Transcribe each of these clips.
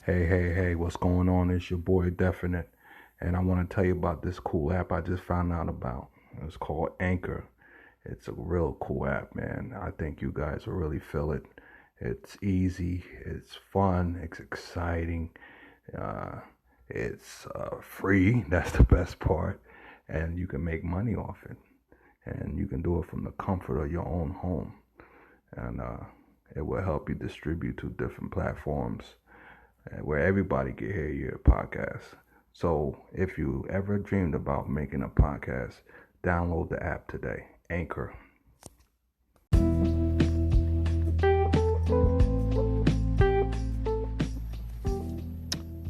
Hey, what's going on? It's your boy Definite, and I want to tell you about this cool app I just found out about. It's called Anchor. It's a real cool app, man. I think you guys will really feel it. It's easy, it's fun, it's exciting, uh, it's free. That's the best part, and you can make money off it, and you can do it from the comfort of your own home, and it will help you distribute to different platforms where everybody can hear your podcast. So if you ever dreamed about making a podcast, download the app today, Anchor.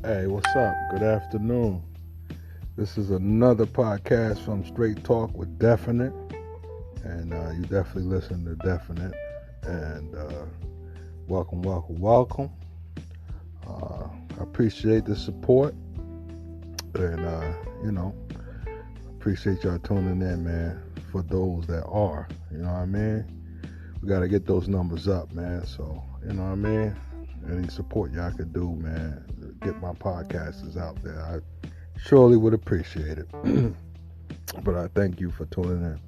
Hey, what's up? Good afternoon. This is another podcast from Straight Talk with Definite, and you definitely listen to Definite. And welcome. I appreciate the support, and appreciate y'all tuning in, man. For those that are, you know what I mean. We gotta get those numbers up, man. So you know what I mean. Any support y'all could do, man, get my podcasters out there, I surely would appreciate it. But I thank you for tuning in.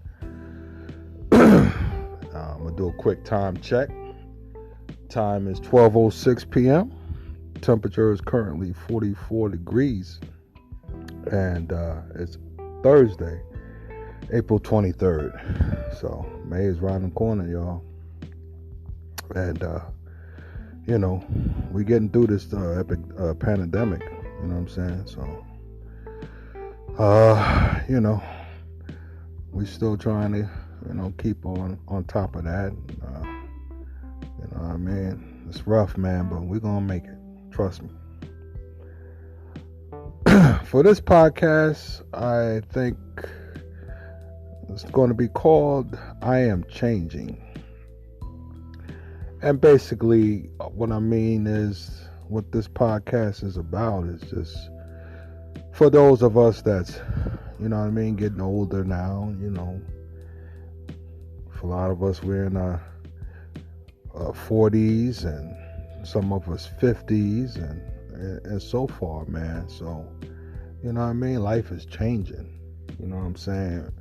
I'm gonna do a quick time check. Time is 12:06 p.m. Temperature is currently 44 degrees, and it's Thursday, April 23rd. So May is around the corner, y'all, and we getting through this epic pandemic, you know what I'm saying? So, we still trying to, keep on top of that. You know what I mean? It's rough, man, but we're going to make it. Trust me. For this podcast, I think it's going to be called I Am Changing. And basically, what I mean is, what this podcast is about is just for those of us that's, getting older now, for a lot of us, we're in our 40s and some of us 50s and so far, man. So, life is changing, you know what I'm saying?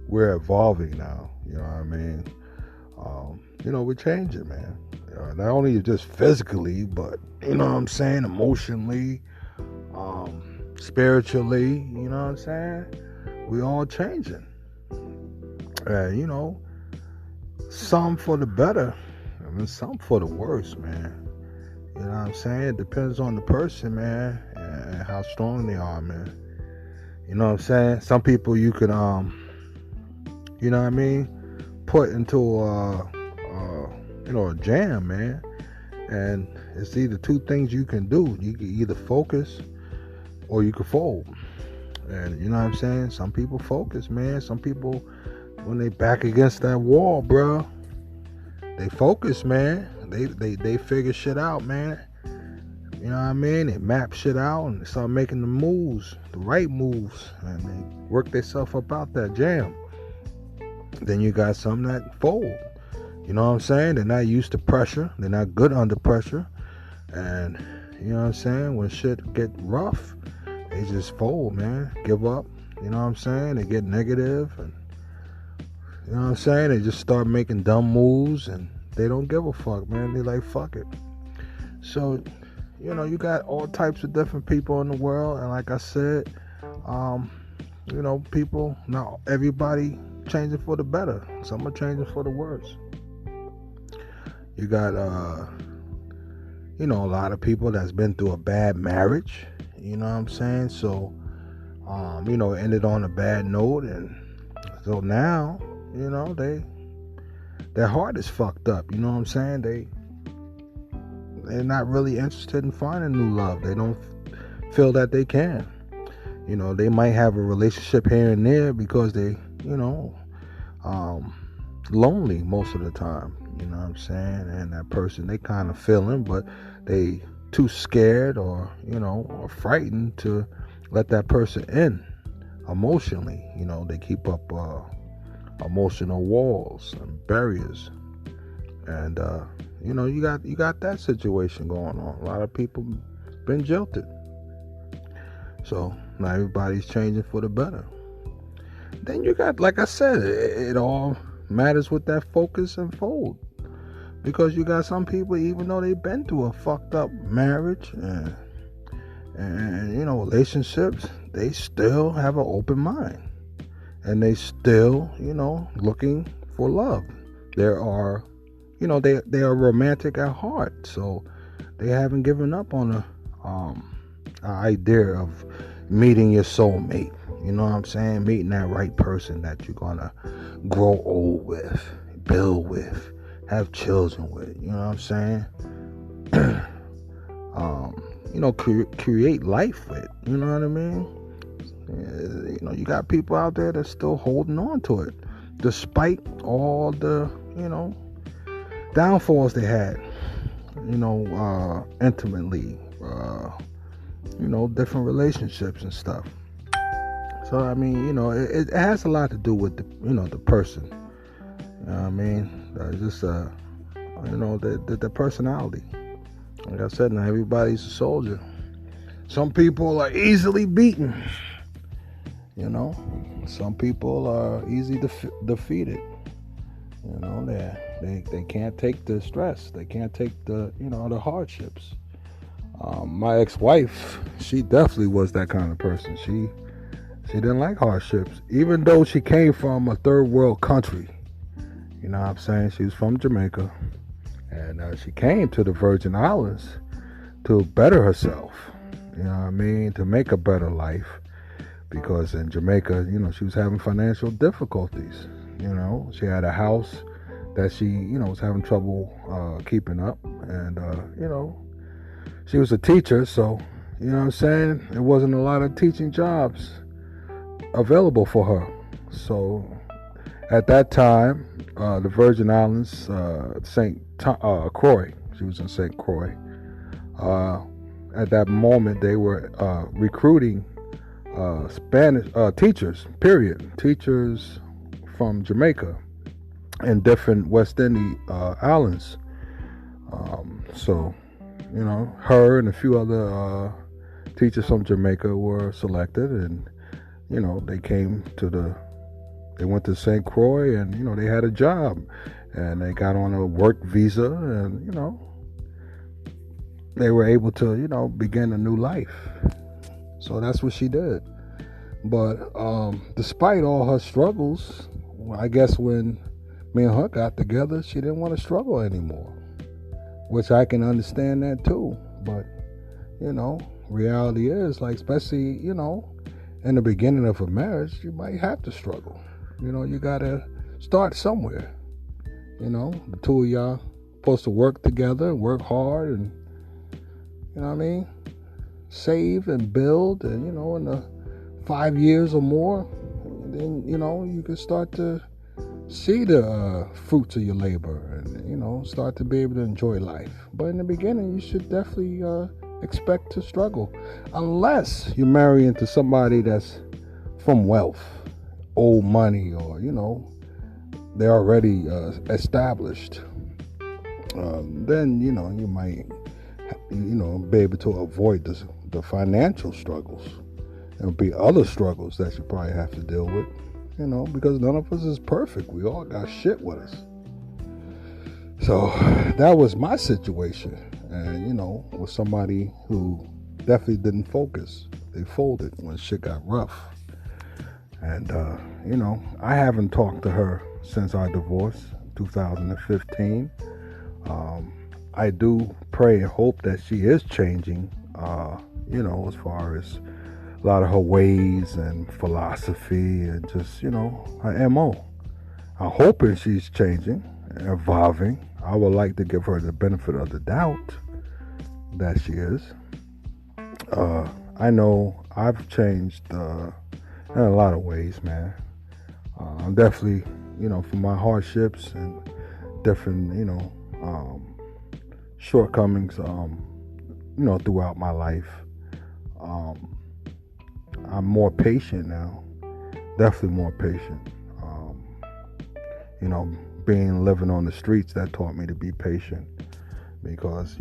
We're evolving now, you know what I mean? We're changing, man. Not only just physically, but, emotionally, spiritually, you know what I'm saying? We all changing. And, some for the better, some for the worse, man. You know what I'm saying? It depends on the person, man, and how strong they are, man. You know what I'm saying? Some people you can, put into a jam, man, and it's either two things you can do. You can either focus or you can fold. And you know what I'm saying? Some people focus, man. Some people, when they back against that wall, bro, they focus, man. They figure shit out, man. You know what I mean? They map shit out and they start making the moves, the right moves, and they work themselves up out that jam. Then you got some that fold. You know what I'm saying? They're not used to pressure. They're not good under pressure. And, you know what I'm saying? When shit get rough, they just fold, man. Give up. You know what I'm saying? They get negative and, you know what I'm saying? They just start making dumb moves and they don't give a fuck, man. They like, fuck it. So, you got all types of different people in the world. And like I said, people, not everybody changing for the better. Some are changing for the worse. You got, a lot of people that's been through a bad marriage. You know what I'm saying? So, ended on a bad note. And so now, their heart is fucked up. You know what I'm saying? They're not really interested in finding new love. They don't feel that they can. They might have a relationship here and there because they, lonely most of the time. You know what I'm saying? And that person, they kind of feeling, but they too scared or or frightened to let that person in emotionally. They keep up emotional walls and barriers. And you got that situation going on. A lot of people been jilted. So now everybody's changing for the better. Then you got, like I said, it all matters with that focus and fold. Because you got some people, even though they've been through a fucked up marriage and relationships, they still have an open mind. And they still, looking for love. There are, they are romantic at heart. So they haven't given up on the idea of meeting your soulmate. You know what I'm saying? Meeting that right person that you're gonna grow old with, build with, have children with. You know what I'm saying? Create life with. You know what I mean? You got people out there that's still holding on to it, despite all the, downfalls they had. Intimately, different relationships and stuff. So I mean, it has a lot to do with the person. You know what I mean? Just the personality. Like I said, not everybody's a soldier. Some people are easily beaten. Some people are easy defeated. They can't take the stress. They can't take the the hardships. My ex-wife, she definitely was that kind of person. She didn't like hardships, even though she came from a third world country. You know what I'm saying? She was from Jamaica, and she came to the Virgin Islands to better herself. You know what I mean? To make a better life, because in Jamaica, she was having financial difficulties. She had a house that she, was having trouble keeping up, and she was a teacher, so you know what I'm saying? There wasn't a lot of teaching jobs available for her. So at that time, the Virgin Islands, St. Croix, she was in St. Croix. At that moment, they were recruiting Spanish teachers, teachers from Jamaica and different West Indies islands. So, her and a few other teachers from Jamaica were selected, and they went to St. Croix, and they had a job, and they got on a work visa, and they were able to begin a new life. So that's what she did. But despite all her struggles, I guess when me and her got together, she didn't want to struggle anymore, which I can understand that too. But reality is, like, especially in the beginning of a marriage, you might have to struggle. You gotta start somewhere. The two of y'all supposed to work together, work hard, and save and build, and in the 5 years or more, and then you can start to see the fruits of your labor, and start to be able to enjoy life. But in the beginning, you should definitely expect to struggle, unless you marry into somebody that's from wealth, old money, or they're already established. Then you might be able to avoid the financial struggles. There'll be other struggles that you probably have to deal with, because none of us is perfect. We all got shit with us. So that was my situation, and with somebody who definitely didn't focus. They folded when shit got rough. And I haven't talked to her since our divorce, 2015. I do pray and hope that she is changing, as far as a lot of her ways and philosophy and just, her MO. I'm hoping she's changing, evolving. I would like to give her the benefit of the doubt that she is. I know I've changed in a lot of ways, man. I'm definitely, from my hardships and different, shortcomings, throughout my life. I'm more patient now. Definitely more patient. being living on the streets that taught me to be patient, because